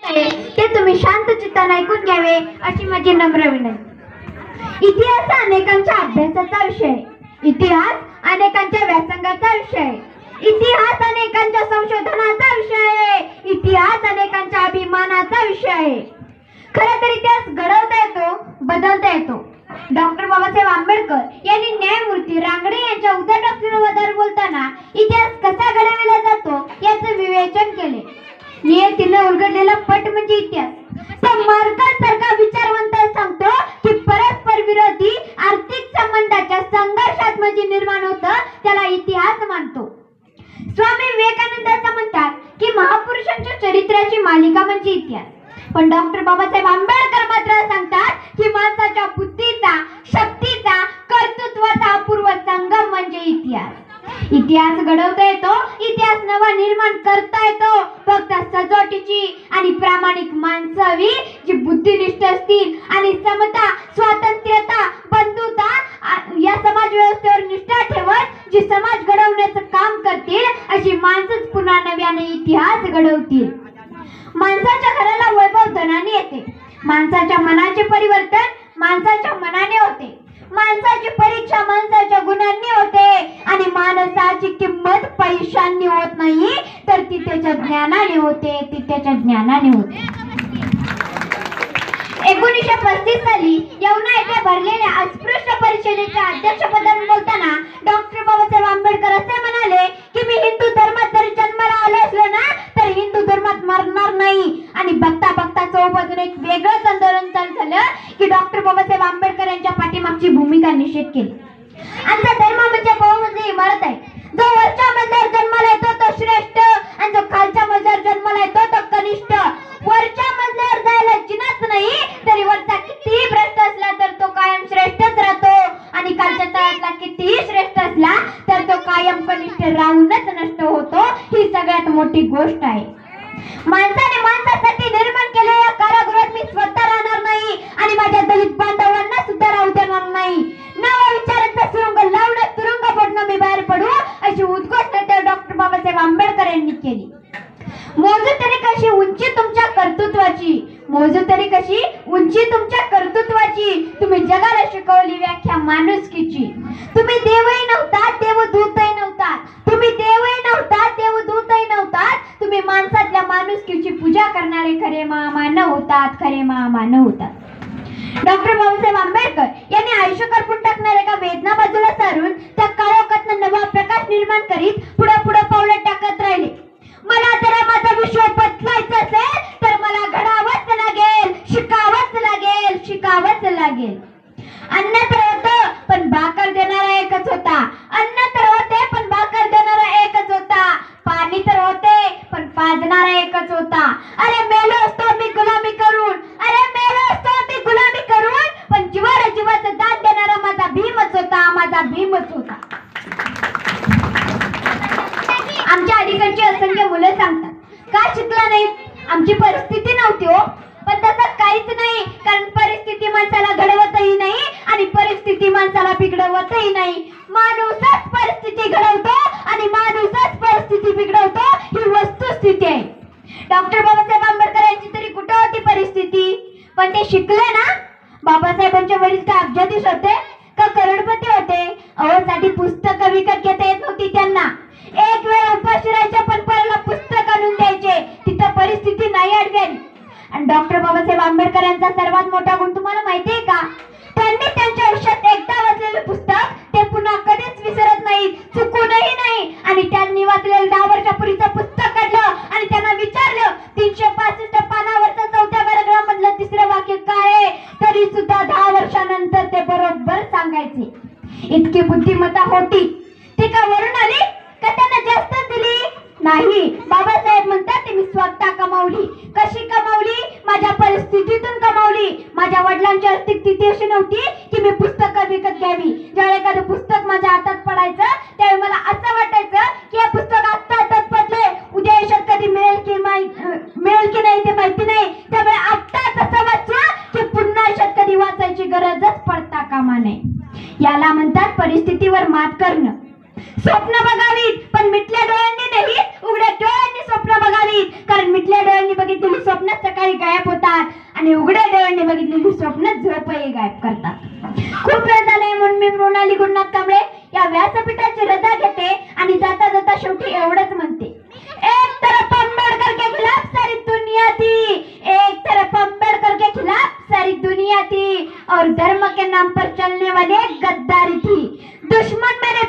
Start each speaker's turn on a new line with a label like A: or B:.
A: ते तुम्ही शांत चित्ताने ऐकून घ्यावे अशी माझी नम्र विनंती। इतिहास अनेकांच्या अभ्यासाचा विषय, इतिहास अनेकांच्या व्यासंगाचा विषय, इतिहास अनेकांच्या संशोधनाचा विषय आहे, इतिहास अनेकांच्या अभिमानाचा विषय आहे। खरं तर इतिहास घडवता येतो, बदलता येतो। डॉक्टर बाबासाहेब आंबेडकर यांनी न्यायमूर्ती रांगडे यांच्या उद्धटपणाबद्दल बोलताना इतिहास कसा घडविला जातो याचे विवेचन केले। नियतीने उलगडलेला पट म्हणजे इतिहास। तर मार्क्स सारखा विचारवंत सांगतो की परस्पर विरोधी आर्थिक संबंधाच्या संघर्षात म्हणजे निर्माण होतं त्याला इतिहास मानतो। स्वामी विवेकानंद असं म्हणतात की महापुरुषांच्या चरित्राची मालिका म्हणजे इतिहास। पण डॉक्टर बाबासाहेब आंबेडकर मात्र सांगतात की माणसाच्या बुद्धीचा, शक्तीचा, कर्तृत्वाचा अपूर्व संगम म्हणजे इतिहास। इतिहास घडवता येतो, इतिहास नवा निर्माण करता येतो। फक्त सजोटीची आणि प्रामाणिक माणसं हवी जी बुद्धिनिष्ठ असतील आणि समता, स्वातंत्र्यता, बंधुता या समाज व्यवस्थेवर निष्ठा ठेवत जी समाज घडवण्याचं काम करतील अशी माणसंच पुन्हा नव्याने इतिहास घडवतील। माणसाच्या घराला वैभव धनाने येते, माणसाच्या मनाचे परिवर्तन माणसाच्या मनाने होते, माणसाची परीक्षा माणसाच्या गुणांनी होते आणि माणसाची किंमत पैशांनी होत नाही तर ती त्याच्या ज्ञानाने होते, ती त्याच्या ज्ञानाने होते। 1935 साली येवला येथे भरलेल्या अस्पृश्य परिषदेच्या अध्यक्षपदावर बोलताना डॉक्टर बाबासाहेब आंबेडकर असे म्हणाले की मी हिंदू धर्मात जरी जन्माला आलो असलो ना तर हिंदू धर्मात मरणार नाही। आणि बघता बघता चौबाजूने एक वेगळंच आंदोलन चालू झालं की डॉक्टर बाबासाहेब आंबेडकर यांच्या पाठीमागची भूमिका निषेध केली। आमचा धर्म म्हणजे बहुमजली इमारत आहे, जो वरच्या मजल्यावर जन्माला येतो तो श्रेष्ठ आणि जो खालच्या मजल्यावर जन्माला येतो तो कनिष्ठ। वरच्या मजल्यावर जायला जिनाच नाही तरी वरचा कितीही भ्रष्ट असला तर तो कायम श्रेष्ठच राहतो आणि खालच्या तळातला कितीही श्रेष्ठ असला तर तो कायम कनिष्ठ राहूनच नष्ट होतो। ही सगळ्यात मोठी गोष्ट आहे। माणसाने माणसासाठी निर्माण केलेल्या कारागृहात मी स्वतः राहणार नाही आणि माझ्या दलित बांधवांना सुद्धा राहू देणार नाही। नवा विचारांचा सुरुंग लावून तुरुंग पडणं मी बाहेर पडू अशी उद्घोषणा डॉक्टर बाबासाहेब आंबेडकर यांनी केली। मोजू तरी कशी उंची तुमच्या कर्तृत्वाची, मोजू तरी कशी उंची तुमच्या कर्तृत्वाची। तुम्ही जगाला शिकवली व्याख्या माणुसकीची। तुम्ही देवही नव्हता, देवदूतही नव्हता, तुम्ही देवही नव्हता, देवदूतही नव्हता, तुम्ही माणसातल्या माणुसकीची पूजा करणारे खरे महामानव होतात, खरे महामानव होतात। डॉक्टर बाबासाहेब आंबेडकर यांनी आयुष्य करपून टाकणाऱ्या एका वेदना बाजूला सारून त्या काळोखातून नवा प्रकाश निर्माण करीत पुढे पुढे पावले टाकत राहिले। मला जर माझं विश्व बदलायचं असेल तर मला घडावंच लागेल, शिकावंच लागेल, शिकावंच लागेल। अन्न तर होतं पण भाकर देणारा एकच होता, अन्न तर होते पण भाकर देणारा एकच होता, पाणी तर होते पण पाजणारा एकच होता। अरे मेलो असतो मी गुलामी करून, अरे मेलो असतो मी गुलामी करून, पण जीवाला जीवाचं दान देणारा माझा भीमच होता, माझा भीमच होता। आमच्या अलीकडची असंख्य मुलं सांगतात का शिकला नाही, आमची परिस्थिती नव्हती हो। पण तसं काहीच नाही, कारण परिस्थिती माणसाला घडवतही नाही आणि परिस्थिती माणसाला बिघडवतही नाही। माणूसच परिस्थिती घडवतो आणि माणूसच परिस्थिती बिघडवतो, ही वस्तुस्थिती आहे। डॉक्टर बाबासाहेब आंबेडकर यांची तरी कुठं होती परिस्थिती, पण ते शिकले ना। बाबासाहेबांच्या वडील का अब्जाधीश होते का करोडपती होते? अहो साठी पुस्तकं विकत घेता येत नव्हती त्यांना। एक वेळ उपाशी राहायचे पण परला पुस्तक आणून द्यायचे, तिथं परिस्थिती नाही अडवेल। आणि डॉक्टर बाबासाहेब आंबेडकर यांचा सर्वात मोठा गुण तुम्हाला माहिती आहे का? त्यांनी त्यांच्या आयुष्यात एकदा वाचलेले पुस्तक ते पुन्हा कधीच विसरत नाहीत, चुकूनही नाही। आणि त्यांनी वाचलेलं 10 वर्षापूर्वीचं पुस्तक काढलं आणि त्यांना विचारलं 365 पानावरचं 4थ्या पॅराग्राफमधलं 3रं वाक्य काय आहे, तरी सुद्धा 10 वर्षानंतर ते बरोबर सांगायचे। इतकी बुद्धिमत्ता होती। ती का वरून आली का त्यांना जास्त दिली? नाही, बाबासाहेब म्हणतात मी स्वतः कमावली। कशी कमावली? माझ्या परिस्थितीतून कमावली। माझ्या वडिलांची आर्थिक स्थिती अशी नव्हती की मी पुस्तकं विकत घ्यावी। ज्यावेळी एखादं पुस्तक माझ्या हातात पडायचं त्यावेळी मला असं वाटायचं की हे पुस्तक आत्ता हातात पडले, उद्या आयुष्यात कधी मिळेल की नाही ते माहिती नाही, त्यामुळे आत्ताच असं वाचवा की पुन्हा आयुष्यात कधी वाचायची गरजच पडता कामा नये। याला म्हणतात परिस्थितीवर मात करणं। स्वप्न बघावीत पण मिटल्या डोळ्यांनी नाही, उघड्या डोळ्यांनी स्वप्न बघावीत, कारण मिटल्या डोळ्यांनी बघितलेली बघितलेली स्वप्न सकाळी गायब होतात आणि उघड्या डोळ्यांनी बघितलेली स्वप्न झोपही गायब करतात. खूप वेळ झाले म्हणून मी मृणाली गुरुनाथ कांबळे या व्यासपीठाची रजा घेते आणि जाता जाता शेवटी एवढंच म्हणते, एक तरफ अम्बेडकर के खिलाफ सारी दुनिया थी, एक तरफ अम्बेडकर के खिलाफ सारी दुनिया थी और धर्म के नाम पर चलने वाले गद्दारी थी. दुश्मन मेरे